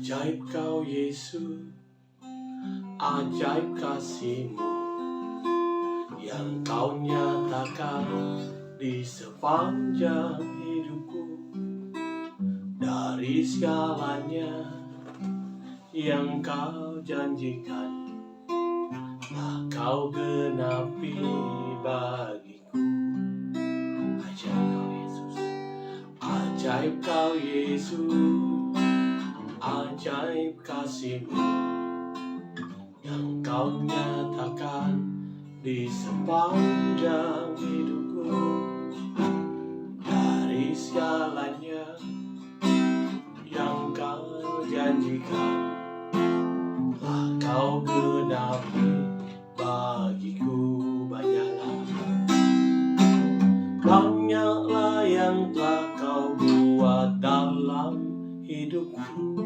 Ajaib kau Yesus, ajaib kasih-Mu yang kau nyatakan di sepanjang hidupku. Dari segalanya yang kau janjikan, telah kau genapi bagiku. Ajaib kau Yesus, ajaib kasih-Mu yang kau nyatakan di sepanjang hidupku. Dari segalanya yang kau janjikan, telah kau genapi bagiku. Banyaklah yang telah kau buat dalam hidupku.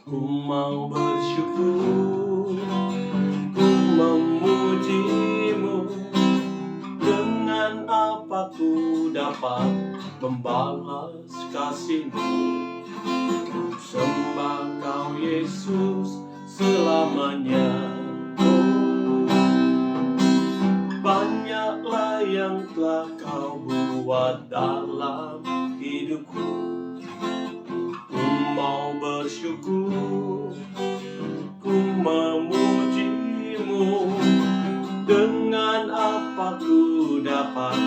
Ku mau bersyukur, ku memuji-Mu. Dengan apa ku dapat membalas kasih-Mu? Ku sembah kau Yesus selamanya. Banyaklah yang telah kau buat dalam hidupku. Ku mau bersyukur, ku memuji-Mu. Dengan apa ku dapat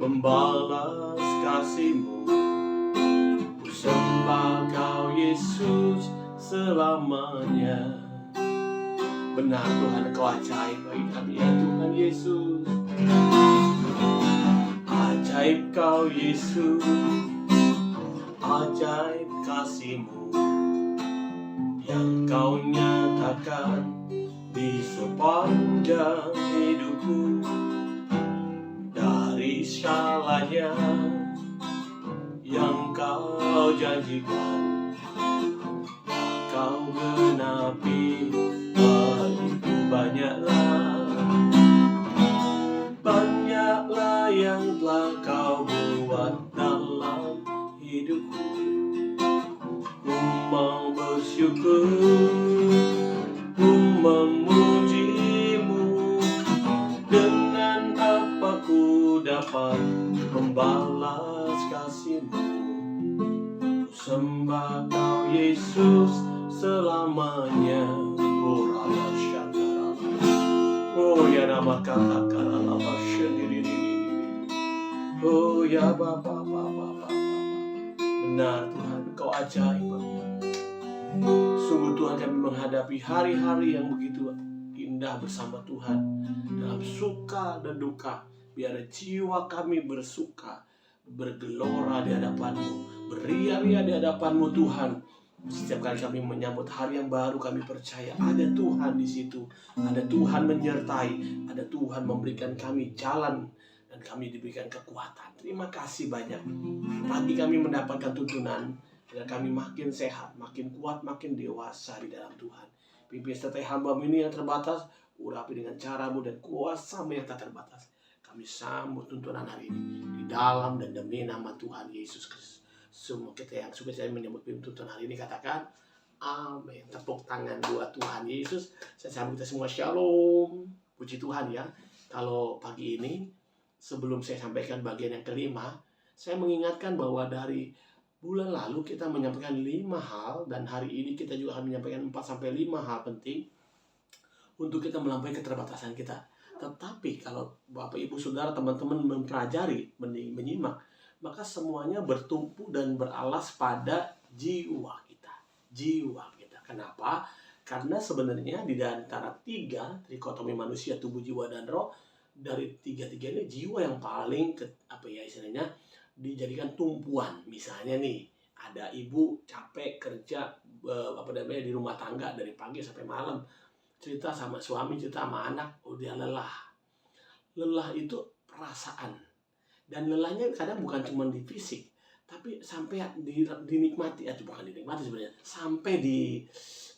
membalas kasih-Mu? Ku sembah kau Yesus selamanya. Benar Tuhan, kau ajaib bagi kami ya Tuhan Yesus. Ajaib kau Yesus, ajaib kasih-Mu yang kau nyatakan di sepanjang hidupku. Dari segalanya yang kau janjikan, kau genapi bagiku. Banyaklah yang telah kau buat dalam hidupku. Ku mau bersyukur, ku memuji-Mu. Dengan apa ku dapat membalas kasih-Mu? Ku sembah kau Yesus selamanya. Oh ya nama kakak lama sendiri. Oh ya Bapa. Benar Tuhan, kau ajaib. Sungguh Tuhan, kami menghadapi hari-hari yang begitu indah bersama Tuhan. Dalam suka dan duka, biar jiwa kami bersuka, bergelora di hadapan-Mu, beria-ria di hadapan-Mu Tuhan. Setiap kali kami menyambut hari yang baru, kami percaya ada Tuhan di situ, ada Tuhan menyertai, ada Tuhan memberikan kami jalan, dan kami diberikan kekuatan. Terima kasih banyak. Pagi kami mendapatkan tuntunan agar kami makin sehat, makin kuat, makin dewasa di dalam Tuhan. Pimpin sertai hamba-Mu ini yang terbatas, urapi dengan cara-Mu dan kuasa-Mu yang tak terbatas. Kami sambut tuntunan hari ini di dalam dan demi nama Tuhan Yesus Kristus. Semua kita yang suka saya menyambut tuntunan hari ini katakan amin. Tepuk tangan buat Tuhan Yesus. Saya sambut kita semua shalom. Puji Tuhan ya. Kalau pagi ini sebelum saya sampaikan bagian yang kelima, saya mengingatkan bahwa dari bulan lalu kita menyampaikan 5 hal, dan hari ini kita juga akan menyampaikan 4-5 hal penting untuk kita melampaui keterbatasan kita. Tetapi kalau Bapak Ibu Saudara teman-teman mempelajari, menyimak, maka semuanya bertumpu dan beralas pada jiwa kita. Kenapa? Karena sebenarnya di antara 3 trikotomi manusia, tubuh, jiwa, dan roh, dari 3 ini jiwa yang paling istilahnya dijadikan tumpuan. Misalnya nih, ada ibu capek kerja di rumah tangga dari pagi sampai malam, cerita sama suami, cerita sama anak, udah lelah. Lelah itu perasaan. Dan lelahnya kadang bukan cuma di fisik, tapi sampai dinikmati, bukan dinikmati sebenarnya, sampai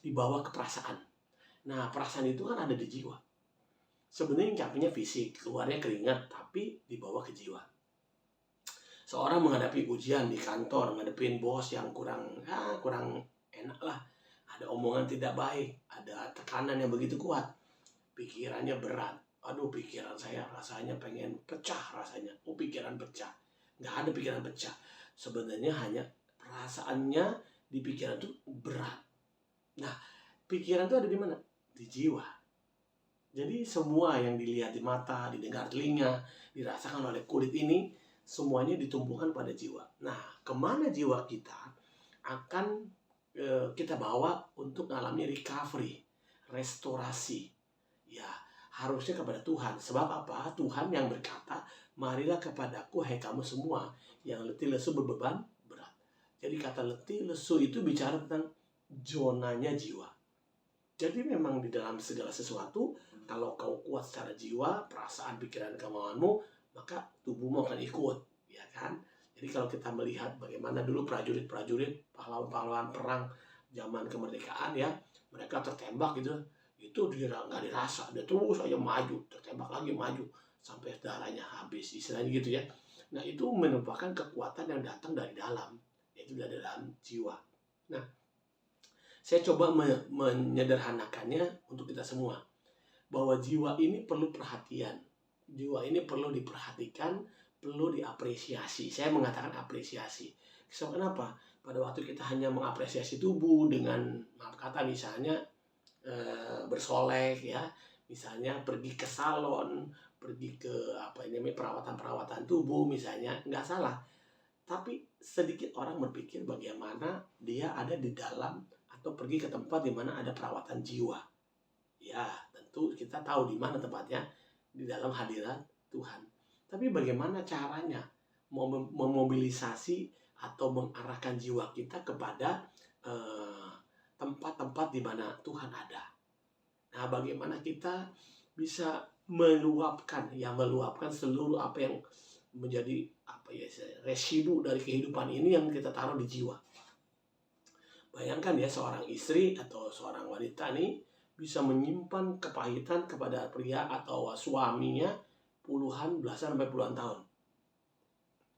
dibawa ke perasaan. Nah, perasaan itu kan ada di jiwa. Sebenarnya capeknya fisik, keluarnya keringat, tapi dibawa ke jiwa. Seorang menghadapi ujian di kantor, ngadepin bos yang kurang enak lah, ada omongan tidak baik, ada tekanan yang begitu kuat, pikirannya berat. Aduh, pikiran saya rasanya pengen pecah rasanya. Oh, pikiran pecah. Nggak ada pikiran pecah. Sebenarnya hanya perasaannya di pikiran itu berat. Nah, pikiran itu ada di mana? Di jiwa. Jadi semua yang dilihat di mata, didengar telinga, dirasakan oleh kulit ini, semuanya ditumpukan pada jiwa. Nah, kemana jiwa kita akan kita bawa untuk mengalami recovery, restorasi. Ya, harusnya kepada Tuhan. Sebab apa? Tuhan yang berkata, marilah kepadaku hai kamu semua yang letih lesu berbeban berat. Jadi kata letih lesu itu bicara tentang zonanya jiwa. Jadi memang di dalam segala sesuatu, kalau kau kuat secara jiwa, perasaan, pikiran, kemauanmu, maka tubuhmu akan ikut, ya kan? Jadi kalau kita melihat bagaimana dulu prajurit-prajurit, pahlawan-pahlawan perang zaman kemerdekaan ya, mereka tertembak gitu, itu dia nggak dirasa, dia terus aja maju, tertembak lagi maju sampai darahnya habis, istilahnya gitu ya. Nah, itu merupakan kekuatan yang datang dari dalam, yaitu dari dalam jiwa. Nah, saya coba menyederhanakannya untuk kita semua, bahwa jiwa ini perlu perhatian, jiwa ini perlu diperhatikan, perlu diapresiasi. Saya mengatakan apresiasi. So, kenapa? Pada waktu kita hanya mengapresiasi tubuh dengan, maaf kata misalnya bersolek ya, misalnya pergi ke salon, pergi ke perawatan tubuh misalnya, nggak salah. Tapi sedikit orang berpikir bagaimana dia ada di dalam atau pergi ke tempat di mana ada perawatan jiwa. Ya, tentu kita tahu di mana tempatnya, di dalam hadirat Tuhan. Tapi bagaimana caranya memobilisasi atau mengarahkan jiwa kita kepada tempat-tempat di mana Tuhan ada. Nah, bagaimana kita bisa meluapkan seluruh apa yang menjadi residu dari kehidupan ini yang kita taruh di jiwa. Bayangkan ya, seorang istri atau seorang wanita nih bisa menyimpan kepahitan kepada pria atau suaminya belasan sampai puluhan tahun.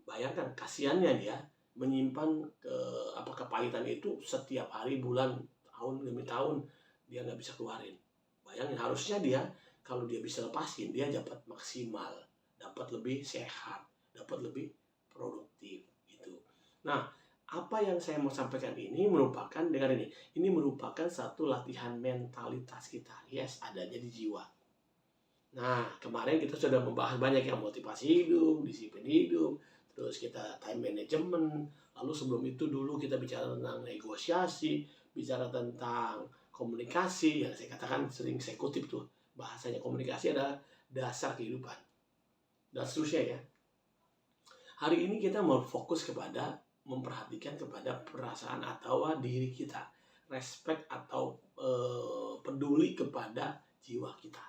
Bayangkan kasihannya dia menyimpan kepahitan itu setiap hari, bulan, tahun demi tahun, dia nggak bisa keluarin. Bayangin, harusnya dia kalau dia bisa lepasin, dia dapat maksimal, dapat lebih sehat, dapat lebih produktif gitu. Nah, apa yang saya mau sampaikan ini merupakan, dengar ini merupakan satu latihan mentalitas kita. Yes, adanya di jiwa. Nah, kemarin kita sudah membahas banyak yang motivasi hidup, disiplin hidup, terus kita time management. Lalu sebelum itu dulu kita bicara tentang negosiasi, bicara tentang komunikasi, yang saya katakan sering saya kutip tuh, bahasanya komunikasi adalah dasar kehidupan. Dan seterusnya ya. Hari ini kita mau fokus kepada memperhatikan kepada perasaan atau diri kita, respect atau peduli kepada jiwa kita.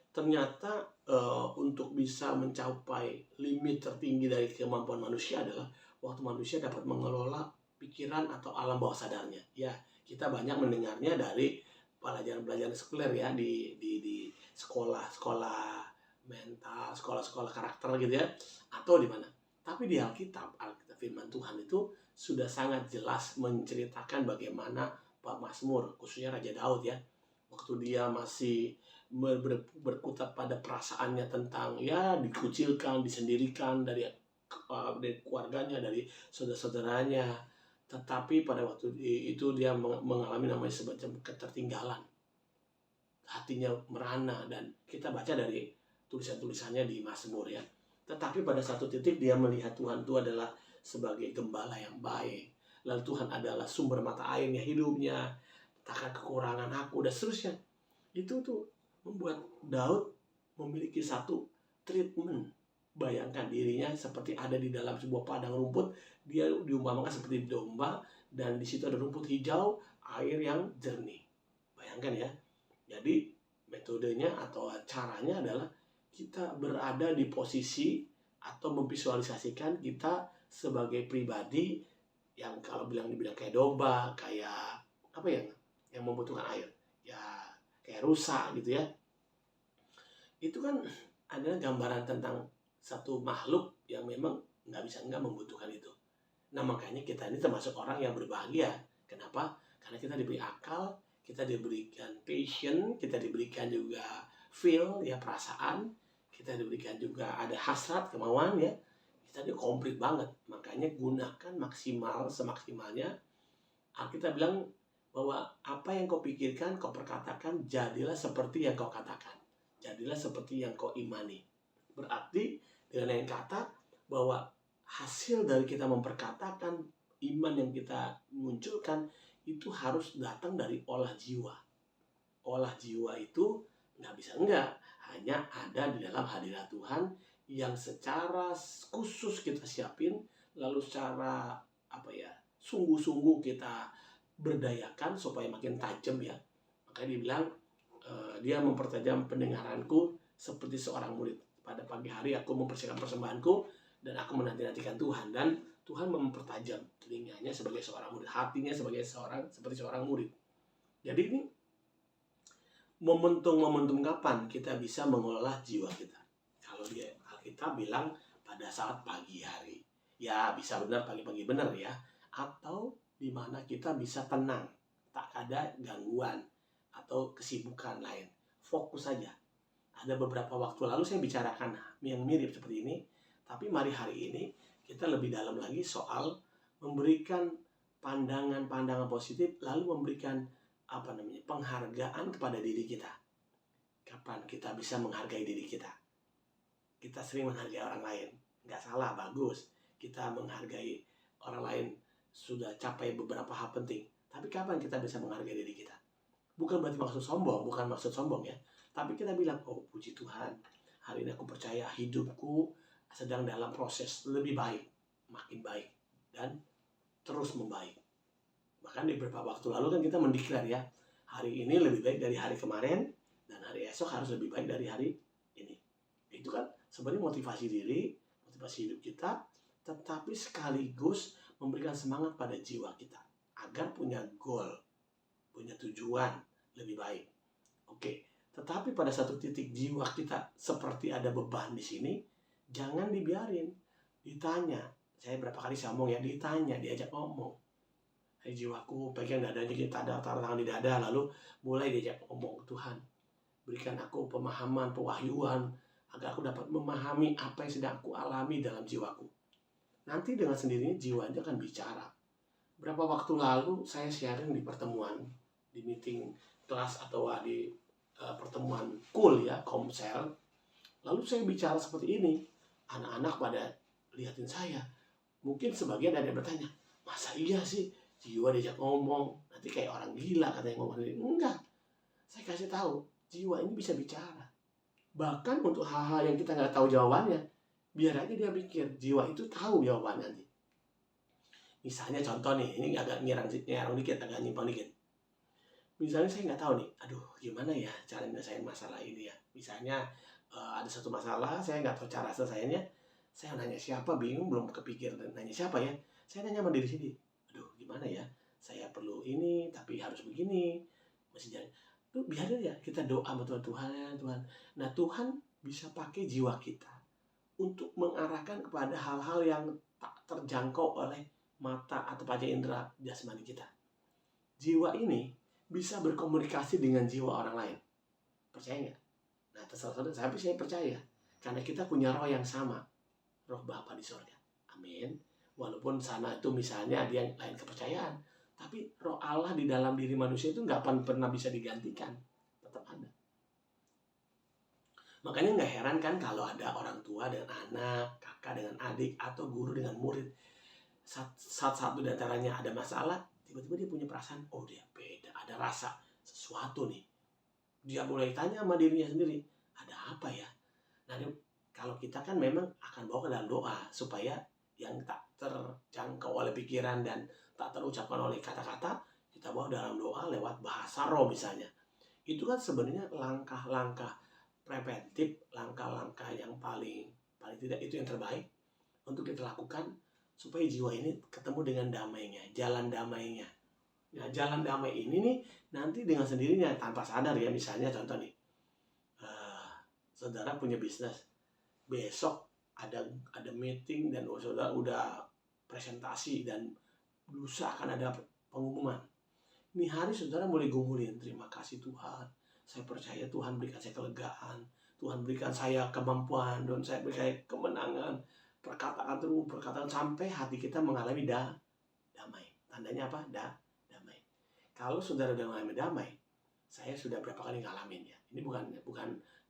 Ternyata untuk bisa mencapai limit tertinggi dari kemampuan manusia adalah waktu manusia dapat mengelola pikiran atau alam bawah sadarnya. Ya, kita banyak mendengarnya dari pelajaran-pelajaran sekuler ya, di sekolah mental, sekolah karakter gitu ya, atau di mana. Tapi di Alkitab firman Tuhan itu sudah sangat jelas menceritakan bagaimana Pak Mazmur, khususnya Raja Daud ya, waktu dia masih berkutat pada perasaannya tentang ya dikucilkan, disendirikan dari keluarganya, dari saudara-saudaranya, tetapi pada waktu itu dia mengalami namanya semacam ketertinggalan, hatinya merana, dan kita baca dari tulisan-tulisannya di Mazmur ya. Tetapi pada satu titik dia melihat Tuhan itu adalah sebagai gembala yang baik, lalu Tuhan adalah sumber mata airnya hidupnya, takkan kekurangan aku, dan seterusnya. Itu tuh membuat Daud memiliki satu treatment. Bayangkan dirinya seperti ada di dalam sebuah padang rumput, dia diumpamakan seperti domba, dan di situ ada rumput hijau, air yang jernih. Bayangkan ya. Jadi metodenya atau caranya adalah kita berada di posisi atau memvisualisasikan kita sebagai pribadi yang kalau dibilang kayak domba, kayak apa ya, yang membutuhkan air, ya kayak rusa gitu ya. Itu kan adalah gambaran tentang satu makhluk yang memang nggak membutuhkan itu. Nah, makanya kita ini termasuk orang yang berbahagia. Kenapa? Karena kita diberi akal, kita diberikan passion, kita diberikan juga feel, ya perasaan, kita diberikan juga ada hasrat, kemauan ya. Kita ini komplit banget. Makanya gunakan maksimal, semaksimalnya. Alkitab bilang bahwa apa yang kau pikirkan, kau perkatakan, jadilah seperti yang kau katakan. Jadilah seperti yang kau imani. Berarti dengan lain kata bahwa hasil dari kita memperkatakan, iman yang kita munculkan itu harus datang dari olah jiwa. Olah jiwa itu nggak bisa enggak, hanya ada di dalam hadirat Tuhan yang secara khusus kita siapin, lalu secara sungguh-sungguh kita berdayakan supaya makin tajam ya. Makanya dibilang dia mempertajam pendengaranku seperti seorang murid. Pada pagi hari aku mempersiapkan persembahanku dan aku menanti-nantikan Tuhan, dan Tuhan mempertajam telinganya sebagai seorang murid, hatinya seperti seorang murid. Jadi ini momentum kapan kita bisa mengolah jiwa kita? Kalau Alkitab bilang pada saat pagi hari. Ya bisa benar pagi-pagi benar ya. Atau di mana kita bisa tenang, tak ada gangguan atau kesibukan lain. Fokus saja. Ada beberapa waktu lalu saya bicarakan yang mirip seperti ini, tapi mari hari ini kita lebih dalam lagi soal memberikan pandangan-pandangan positif, lalu memberikan penghargaan kepada diri kita. Kapan kita bisa menghargai diri kita? Kita sering menghargai orang lain, nggak salah, bagus. Kita menghargai orang lain, sudah capai beberapa hal penting. Tapi kapan kita bisa menghargai diri kita? Bukan berarti maksud sombong ya. Tapi kita bilang, oh puji Tuhan, hari ini aku percaya hidupku sedang dalam proses lebih baik, makin baik, dan terus membaik. Bahkan di beberapa waktu lalu kan kita mendeklar ya, hari ini lebih baik dari hari kemarin, dan hari esok harus lebih baik dari hari ini. Itu kan sebenarnya motivasi diri, motivasi hidup kita, tetapi sekaligus memberikan semangat pada jiwa kita agar punya goal, punya tujuan lebih baik. Oke, tetapi pada satu titik jiwa kita seperti ada beban di sini, jangan dibiarin. Ditanya, saya berapa kali ngomong ya, ditanya, diajak ngomong. Hai jiwaku, pegang dadanya, kita taruh tangan di dada, lalu mulai diajak ngomong, Tuhan, berikan aku pemahaman, pewahyuan, agar aku dapat memahami apa yang sedang aku alami dalam jiwaku. Nanti dengan sendirinya jiwanya akan bicara. Berapa waktu lalu saya sharing di pertemuan, di meeting kelas atau di pertemuan ya, komsel. Lalu saya bicara seperti ini. Anak-anak pada liatin saya. Mungkin sebagian ada yang bertanya, masa iya sih jiwa diajak ngomong? Nanti kayak orang gila katanya ngomong sendiri. Enggak. Saya kasih tahu, jiwa ini bisa bicara. Bahkan untuk hal-hal yang kita nggak tahu jawabannya, biar aja dia pikir, jiwa itu tahu jawabannya nanti. Misalnya contoh nih, ini agak nyerang dikit, agak nyimpang dikit. Misalnya saya nggak tahu nih, aduh gimana ya cara menyelesaikan masalah ini ya. Misalnya ada satu masalah, saya nggak tahu cara selesainya. Saya nanya siapa, bingung, belum kepikir nanya siapa ya. Saya nanya sama diri sendiri, aduh gimana ya, saya perlu ini, tapi harus begini. Masih jalan. Tuh biarin ya, kita doa sama Tuhan. Nah Tuhan bisa pakai jiwa kita untuk mengarahkan kepada hal-hal yang tak terjangkau oleh mata atau panca indera jasmani kita. Jiwa ini bisa berkomunikasi dengan jiwa orang lain. Percaya nggak? Nah, terserah, tapi saya percaya. Karena kita punya roh yang sama. Roh Bapa di surga. Amin. Walaupun sana itu misalnya dia lain kepercayaan. Tapi roh Allah di dalam diri manusia itu nggak pernah bisa digantikan. Tetap ada. Makanya nggak heran kan kalau ada orang tua dengan anak, kakak dengan adik, atau guru dengan murid. Satu di antaranya ada masalah, tiba-tiba dia punya perasaan, oh dia beda, ada rasa sesuatu nih. Dia mulai tanya sama dirinya sendiri, ada apa ya? Nah, kalau kita kan memang akan bawa ke dalam doa, supaya yang tak terjangkau oleh pikiran dan tak terucapkan oleh kata-kata, kita bawa dalam doa lewat bahasa roh misalnya. Itu kan sebenarnya langkah-langkah preventif, langkah-langkah yang paling tidak itu yang terbaik untuk kita lakukan supaya jiwa ini ketemu dengan damainya, jalan damainya. Nah, jalan damai ini nih nanti dengan sendirinya tanpa sadar ya, misalnya contoh nih, saudara punya bisnis, besok ada meeting dan saudara udah presentasi dan lusa akan ada pengumuman. Nih hari saudara boleh gumulin, terima kasih Tuhan. Saya percaya Tuhan berikan saya kelegaan. Tuhan berikan saya kemampuan dan saya berikan kemenangan. Perkataan terus, perkataan sampai hati kita mengalami damai. Tandanya apa? Damai. Kalau saudara udah mengalami damai, saya sudah berapa kali ngalamin ya. Ini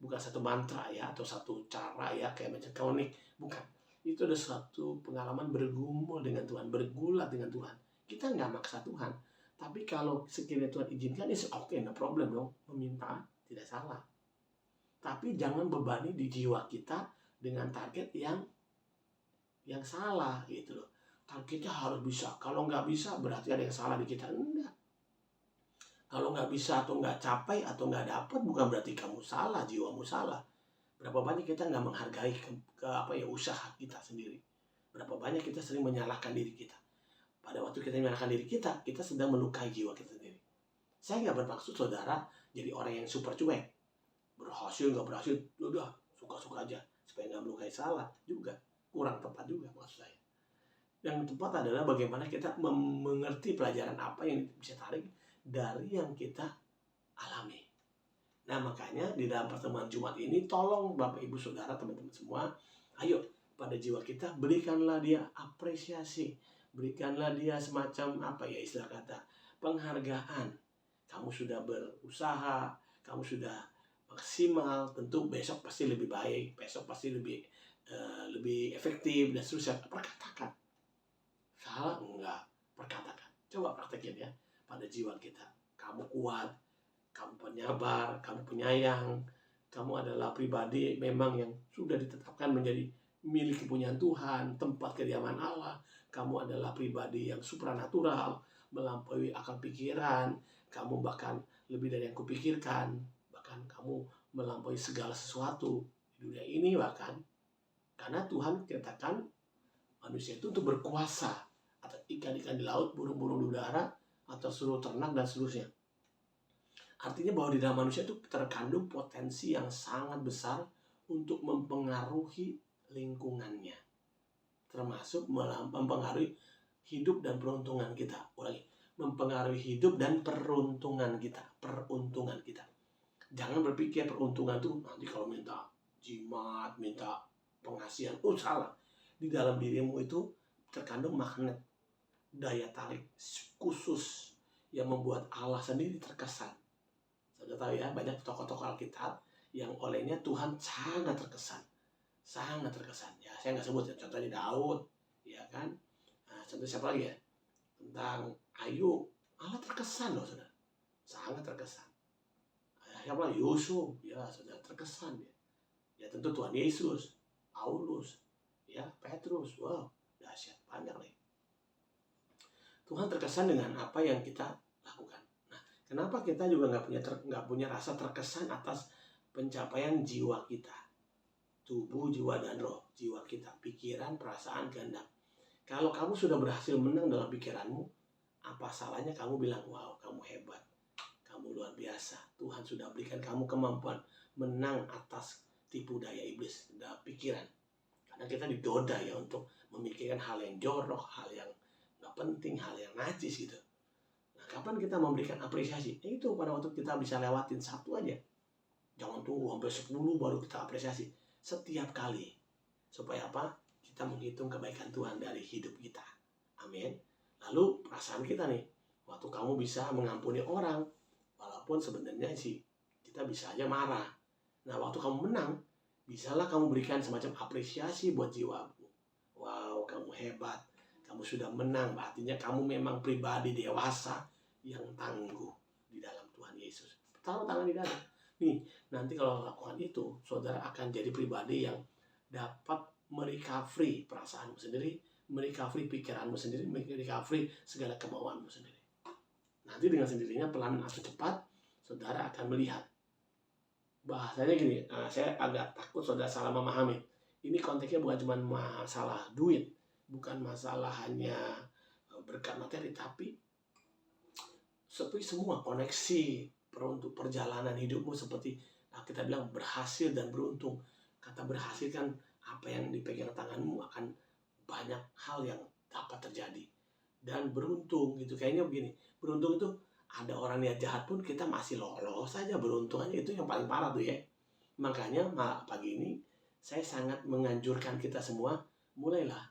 bukan satu mantra ya atau satu cara ya kayak macam konik, bukan. Itu ada suatu pengalaman bergumul dengan Tuhan, bergulat dengan Tuhan. Kita nggak maksa Tuhan, tapi kalau sekiranya Tuhan izinkan, is okay, no problem dong. Meminta tidak salah. Tapi jangan bebani di jiwa kita dengan target yang salah gitu loh. Targetnya harus bisa. Kalau nggak bisa berarti ada yang salah di kita. Enggak. Kalau nggak bisa atau nggak capai atau nggak dapat bukan berarti kamu salah, jiwamu salah. Berapa banyak kita nggak menghargai usaha kita sendiri. Berapa banyak kita sering menyalahkan diri kita. Pada waktu kita menyalahkan diri kita sedang melukai jiwa kita sendiri. Saya nggak bermaksud saudara jadi orang yang super cuek. Berhasil nggak berhasil, udah suka-suka aja. Supaya nggak melukai salah juga. Kurang tepat juga maksud saya. Yang tepat adalah bagaimana kita mengerti pelajaran apa yang bisa tarik dari yang kita alami. Nah makanya di dalam pertemuan Jumat ini tolong Bapak Ibu Saudara teman-teman semua, ayo pada jiwa kita berikanlah dia apresiasi, berikanlah dia semacam istilah kata penghargaan. Kamu sudah berusaha, kamu sudah maksimal, tentu besok pasti lebih baik, besok pasti lebih efektif dan seterusnya. Perkatakan. Salah enggak, perkatakan. Coba praktekin ya pada jiwa kita. Kamu kuat, kamu penyabar, kamu penyayang, kamu adalah pribadi memang yang sudah ditetapkan menjadi milik kepunyaan Tuhan, tempat kediaman Allah. Kamu adalah pribadi yang supranatural, melampaui akal pikiran, kamu bahkan lebih dari yang kupikirkan, bahkan kamu melampaui segala sesuatu di dunia ini bahkan. Karena Tuhan katakan manusia itu untuk berkuasa atas ikan-ikan di laut, burung-burung di udara, atau seluruh ternak dan seterusnya. Artinya bahwa di dalam manusia itu terkandung potensi yang sangat besar untuk mempengaruhi lingkungannya. Termasuk mempengaruhi hidup dan peruntungan kita. Ulangi, mempengaruhi hidup dan peruntungan kita. Peruntungan kita. Jangan berpikir peruntungan itu nanti kalau minta jimat, minta pengasihan. Oh salah. Di dalam dirimu itu terkandung magnet, daya tarik khusus yang membuat Allah sendiri terkesan. Sudah tahu ya, banyak tokoh-tokoh Alkitab yang olehnya Tuhan sangat terkesan. Sangat terkesan. Ya, saya nggak sebut ya, contohnya Daud, ya kan. Nah, contoh siapa lagi ya? Tentang Ayub, Allah terkesan loh, saudara. Sangat terkesan. Siapa lagi? Yusuf, ya sudah terkesan ya. Ya tentu Tuhan Yesus, Paulus, ya Petrus, wow, dahsyat, banyak nih. Tuhan terkesan dengan apa yang kita lakukan. Nah, kenapa kita juga nggak punya rasa terkesan atas pencapaian jiwa kita, tubuh, jiwa dan roh, jiwa kita, pikiran, perasaan, kehendak. Kalau kamu sudah berhasil menang dalam pikiranmu, apa salahnya kamu bilang, wow, kamu hebat, kamu luar biasa. Tuhan sudah berikan kamu kemampuan menang atas tipu daya iblis dalam pikiran. Karena kita digoda ya untuk memikirkan hal yang jorok, hal yang penting, hal yang najis gitu. Nah, kapan kita memberikan apresiasi? Itu pada waktu kita bisa lewatin satu aja. Jangan tunggu sampai 10 baru kita apresiasi. Setiap kali. Supaya apa? Kita menghitung kebaikan Tuhan dari hidup kita. Amin. Lalu perasaan kita nih. Waktu kamu bisa mengampuni orang. Walaupun sebenarnya sih kita bisa aja marah. Nah, waktu kamu menang, bisalah kamu berikan semacam apresiasi buat jiwamu. Wow, kamu hebat. Kamu sudah menang, artinya kamu memang pribadi dewasa yang tangguh di dalam Tuhan Yesus. Taruh tangan di dada. Nih, nanti kalau lakukan itu, saudara akan jadi pribadi yang dapat merecovery perasaanmu sendiri, merecovery pikiranmu sendiri, merecovery segala kemauanmu sendiri. Nanti dengan sendirinya pelan atau cepat, saudara akan melihat. Bahasanya gini, saya agak takut saudara salah memahami. Ini konteksnya bukan cuma masalah duit, bukan masalah hanya berkat materi, tapi seperti semua koneksi untuk perjalanan hidupmu seperti kita bilang berhasil dan beruntung. Kata berhasil kan apa yang dipegang tanganmu akan banyak hal yang dapat terjadi. Dan beruntung gitu, kayaknya begini, beruntung itu ada orang niat jahat pun kita masih lolos saja, beruntung aja. Itu yang paling parah tuh ya. Makanya pagi ini saya sangat menganjurkan kita semua, mulailah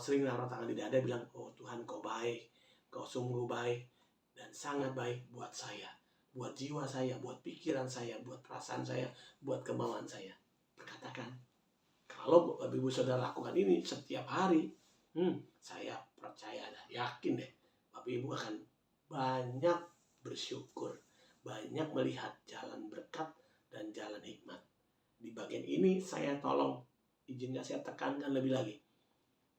sering naruh tangan di dada, bilang, oh Tuhan, kau baik, kau sungguh baik, dan sangat baik buat saya, buat jiwa saya, buat pikiran saya, buat perasaan saya, buat kemauan saya. Katakan, kalau Bapak Ibu Saudara lakukan ini setiap hari, saya percaya dah, yakin deh, Bapak Ibu akan banyak bersyukur, banyak melihat jalan berkat dan jalan hikmat. Di bagian ini saya tolong, izinnya saya tekankan lebih lagi.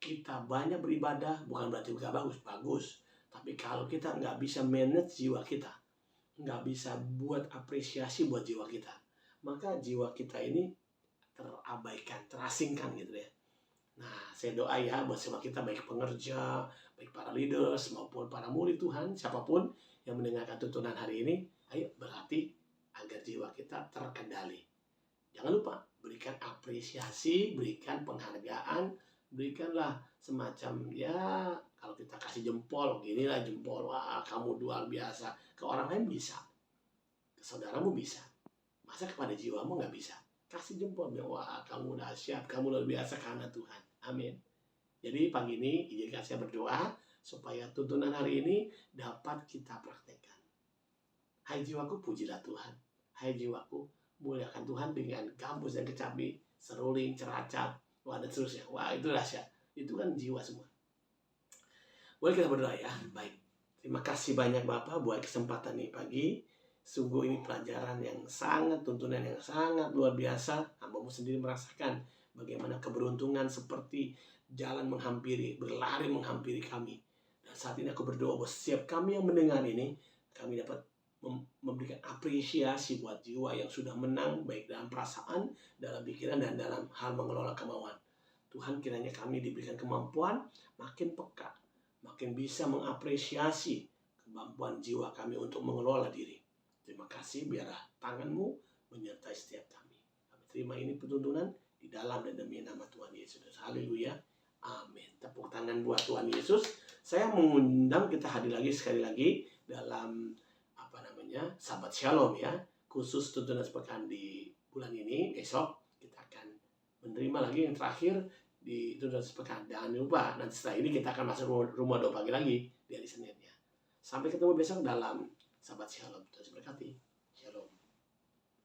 Kita banyak beribadah bukan berarti gak bagus. Tapi kalau kita nggak bisa manage jiwa kita, nggak bisa buat apresiasi buat jiwa kita, maka jiwa kita ini terabaikan, terasingkan gitu ya. Nah, saya doa ya buat semua kita, baik pengerja, baik para leaders maupun para murid Tuhan, siapapun yang mendengarkan tuntunan hari ini, ayo berhati agar jiwa kita terkendali. Jangan lupa berikan apresiasi, berikan penghargaan, berikanlah semacam ya, kalau kita kasih jempol, ginilah jempol, wah kamu luar biasa. Ke orang lain bisa, ke saudaramu bisa, masa kepada jiwamu nggak bisa? Kasih jempol, wah kamu dahsyat, kamu luar biasa karena Tuhan. Amin. Jadi pagi ini izinkan saya berdoa supaya tuntunan hari ini dapat kita praktekkan. Hai jiwaku, pujilah Tuhan. Hai jiwaku, muliakan Tuhan dengan gambus dan kecapi, seruling, ceracap, wah dan seterusnya. Wah itu dahsyat. Itu kan jiwa semua. Boleh kita berdoa ya? Baik. Terima kasih banyak Bapak buat kesempatan nih pagi. Sungguh ini pelajaran yang sangat, tuntunan yang sangat luar biasa. Hambamu sendiri merasakan bagaimana keberuntungan seperti jalan menghampiri, berlari menghampiri kami. Dan saat ini aku berdoa bahwa setiap kami yang mendengar ini, kami dapat memberikan apresiasi buat jiwa yang sudah menang, baik dalam perasaan, dalam pikiran, dan dalam hal mengelola kemauan. Tuhan, kiranya kami diberikan kemampuan makin peka, makin bisa mengapresiasi kemampuan jiwa kami untuk mengelola diri. Terima kasih, biarlah tangan-Mu menyertai setiap kami. Kami terima ini pertuntunan di dalam dan demi nama Tuhan Yesus. Haleluya. Amin. Tepuk tangan buat Tuhan Yesus. Saya mengundang kita hadir lagi sekali lagi dalam Sahabat Shalom ya, khusus tuntunan sepekan di bulan ini. Besok kita akan menerima lagi yang terakhir di tuntunan sepekan. Jangan lupa, nanti setelah ini kita akan masuk rumah doa pagi lagi di hari Seninnya. Sampai ketemu besok dalam Sahabat Shalom. Terus berkati. Shalom.